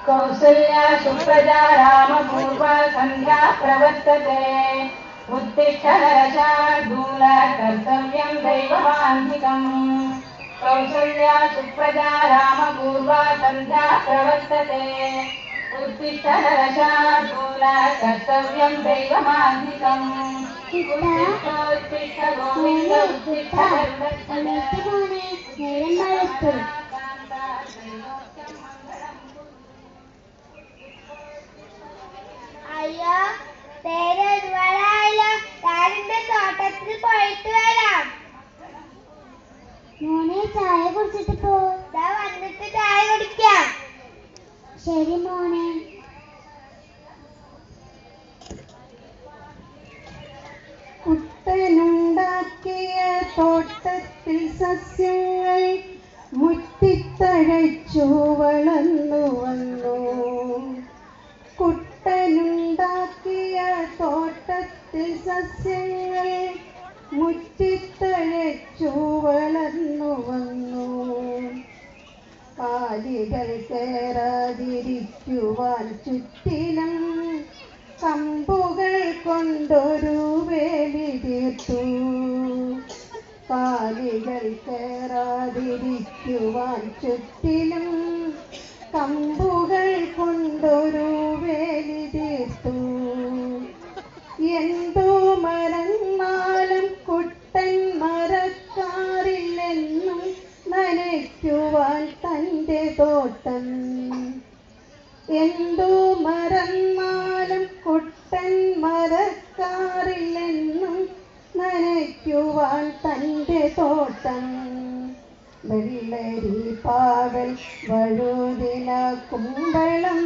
कौसल्या सुप्रजा रामपूर्वा सन्ध्या प्रवर्तते उत्तिष्ठ नरशार्दूल कर्तव्यं दैवमान्तिकम् कौसल्या सुप्रजा रामपूर्वा सन्ध्या प्रवर्तते उत्तिष्ठ नरशार्दूल कर्तव्यं दैवमान्तिकम् उत्तिष्ठ गोविन्द उत्तिष्ठ അയ്യോ നേരെ ഒരുപാടായല്ലോ. ഞാനിന്റെ തോട്ടത്തിൽ പോയിട്ട് വരാം. മോനെ ചായ കുടിച്ചിട്ട് പോ. വന്നിട്ട് ചായ കുടിക്കാം. ശരി മോനെ. കുട്ടനുണ്ടാക്കിയ തോട്ടത്തിൽ സസ്യങ്ങൾ മുറ്റിത്തഴച്ചു വളർന്നു വന്നു. കുട്ടനുണ്ടാക്കിയ തോട്ടത്തിൽ സസ്യങ്ങൾ മുറ്റിത്തഴച്ചു വളർന്നു വന്നു. കാലികൾ കയറാതിരിക്കുവാൻ ചുറ്റിലും കമ്പുകൾ കൊണ്ടൊരു വേലി തീർത്തു. കാലികൾ കയറാതിരിക്കുവാൻ ചുറ്റിലും കമ്പുകൾ കൊണ്ടൊരു വേലി തീർത്തു. എന്തു മറന്നാലും കുട്ടൻ മറക്കാറില്ലെന്നും നനയ്ക്കുവാൻ തൻ്റെ തോട്ടം. എന്തു മറന്നാലും കുട്ടൻ മറക്കാറില്ലെന്നും നനയ്ക്കുവാൻ തൻ്റെ തോട്ടം. വെള്ളരി പാവൽ വഴുതിന കുമ്പളം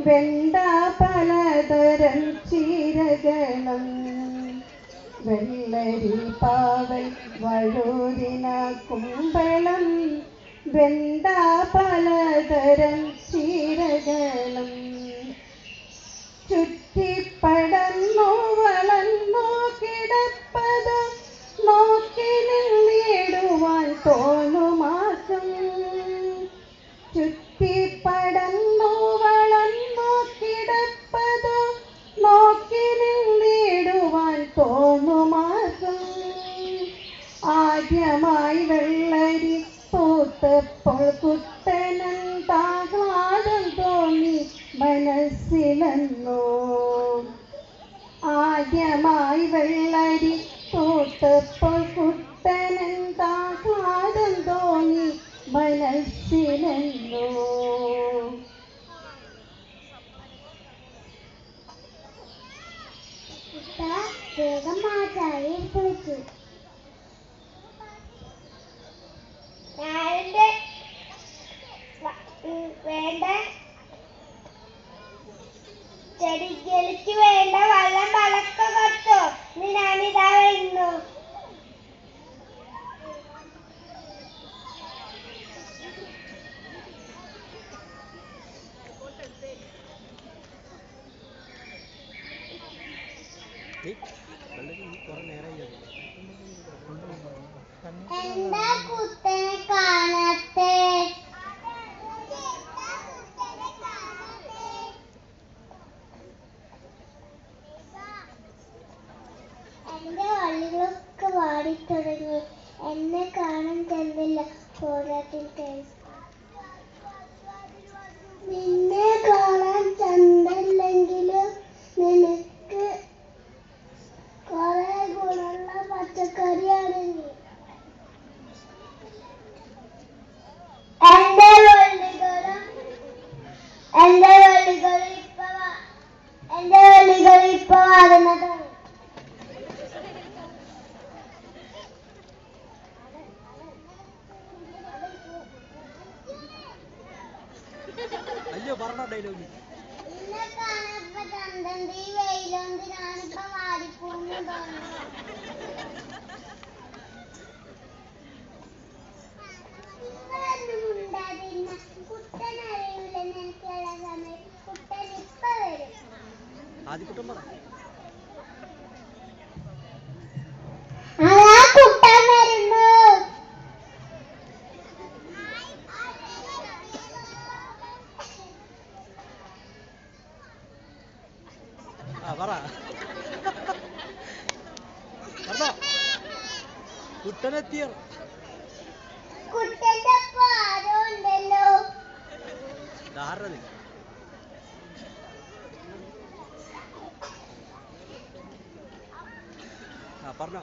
വെണ്ട പലതരം ചീരകളും. വെള്ളരി പാവൽ വഴുതിന കുമ്പളം വെണ്ട പലതരം ചീരകളും. ചുറ്റിപ്പടർന്നു വളർന്നു കിടപ്പത് നോക്കി നിന്നിടുവാൻ തോന്നുമാസം. ചുറ്റിപ്പടർന്നു വളർന്നു കിടപ്പത് നോക്കി നിന്നിടുവാൻ തോന്നുമാസം. ആദ്യമായി വെള്ളരി പൂത്തപ്പോൾ കുട്ടനെന്താഹ്ലാദം തോന്നി മനസ്സിലെന്നോ. ആദ്യമായി വെള്ളരി പൂത്തപ്പോൾ കുട്ടനെന്താഹ്ലാദം തോന്നി മനസ്സിലെന്നോ. വേഗം ആ ചായ എടുത്ത് വെച്ചു. വേണ്ട ചെടിക്ക് വേണ്ട വെള്ളം വളക്ക കൊടുത്തു. ഞാനിതാ വരുന്നു. എന്താ കുട്ടനെ കാണാത്തെ? എന്റെ വള്ളികളൊക്കെ വാടിത്തുടങ്ങി. എന്നെ കാണാൻ ചെന്നില്ല. പോരാട്ടിൽ നിന്നെ കാണാൻ ചന്തല്ലെങ്കിലും നിനക്ക് കുറെ ഗുണമുള്ള പച്ചക്കറിയാണ് നീ. എന്റെ വള്ളികൾ ഇപ്പൊ വരുന്നതാണ്. നിന്നെ കാണാപ്പ ചന്തന്റെ ഈ വെയിലുണ്ട്. ഞാനിപ്പോ വാടിപ്പോന്നു തോന്നുന്നു. കുട്ടനറിയില്ല നിനക്കുള്ള സമയം. കുട്ടൻ ഇപ്പൊ വരും. അതാ കുട്ടൻ വരുന്നു. കുട്ടനെത്തിയ കുട്ടന്റെ ഒപ്പം ആരോ ഉണ്ടല്ലോ. ധാരണ പറഞ്ഞോ.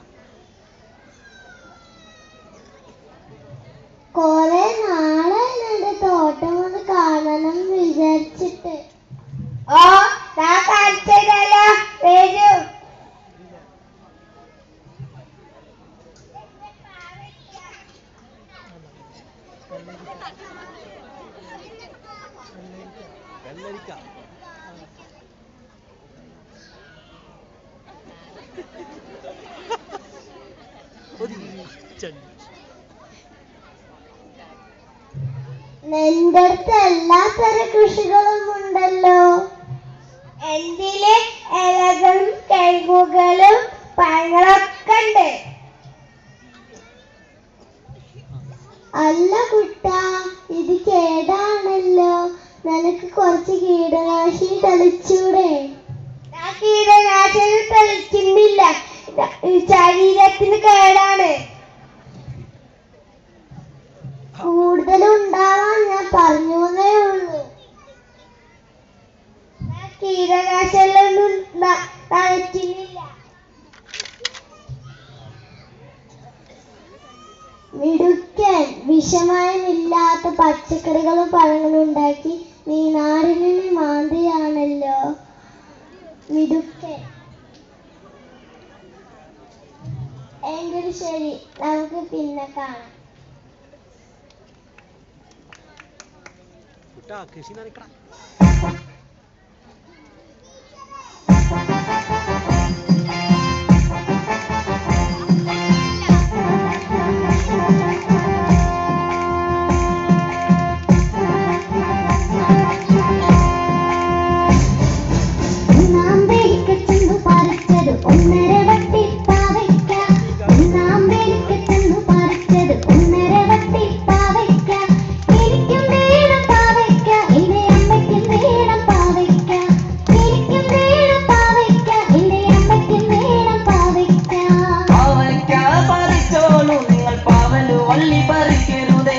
കൊറേ നാളായി എന്റെ തോട്ടം ഒന്ന് കാണണം വിചാരിച്ചിട്ട്. ഓ ഞാൻ കാണിച്ചതല്ലോ, വരൂ. വെള്ളരിക്ക നിന്റെ അടുത്ത് എല്ലാ തരം കൃഷികളും ഉണ്ടല്ലോ. എന്തില് ഇലകളും കിഴങ്ങുകളും പഴങ്ങളൊക്കെ ഉണ്ട്. അല്ല കുട്ട, ഇത് കേടാണല്ലോ. നിനക്ക് കുറച്ച് കീടനാശിനി തളിച്ചൂടെ? ഞാൻ കീടനാശിനി തളിക്കുന്നില്ല, ശരീരത്തിന് കേടാണ്. കൂടുതലുണ്ടാവാൻ ഞാൻ പറഞ്ഞേ ഉള്ളൂ. ഞാൻ കീടനാശിനിയൊന്നും തളിക്കുന്നില്ല. മിടുക്കൻ, വിഷമയമില്ലാത്ത പച്ചക്കറികളും പഴങ്ങളും ഉണ്ടാക്കി നീ നാടിനെ മാന്തിയാണല്ലോ. മിടുക്കൻ. എങ്കിൽ ശരി, നമുക്ക് പിന്നെ കാണാം. കുട്ടാ കൃഷി നനക്കണം. പാവലു വള്ളി പറിക്കരുതേ,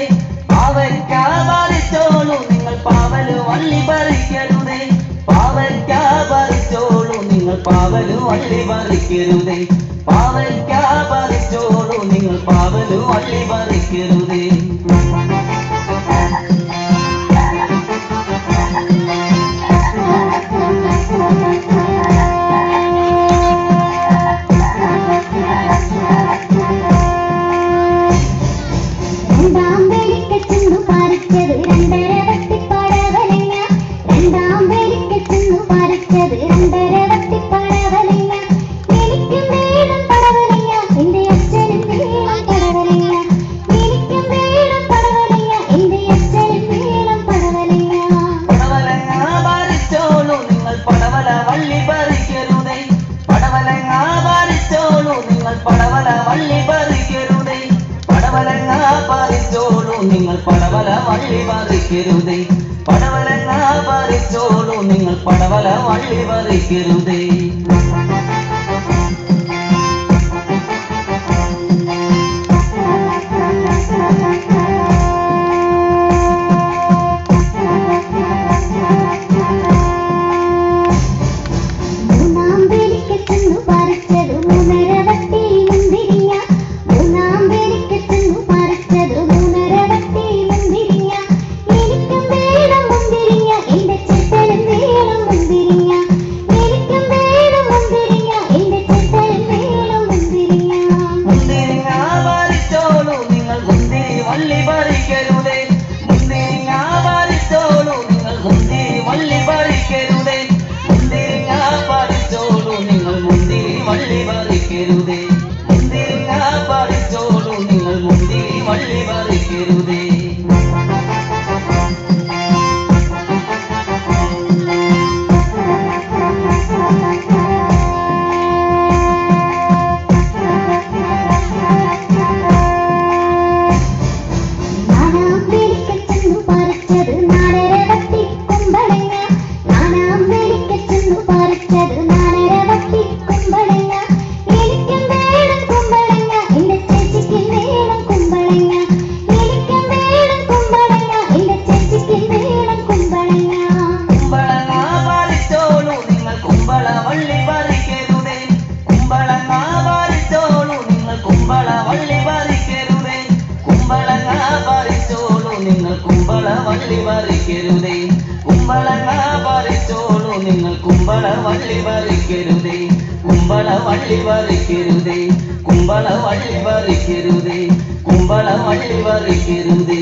പാവയ്ക്ക പറിച്ചോളൂ നിങ്ങൾ, പാവലു വള്ളി പറിക്കരുതേ. നിങ്ങൾ പടവല വള്ളി പറിക്കരുതേ, പടവലങ്ങ പറിച്ചോളൂ നിങ്ങൾ, പടവല വള്ളി പറിക്കരുതേ. പറിച്ചത് നാനര വട്ടി പറിക്കരുതേ കുമ്പളങ്ങ പറിച്ചോളൂ നിങ്ങൾ കുമ്പള വള്ളി പറിക്കരുതേ കുമ്പള വള്ളി പറിക്കരുതേ കുമ്പള വള്ളി പറിക്കരുതേ കുമ്പള വള്ളി പറിക്കരുതേ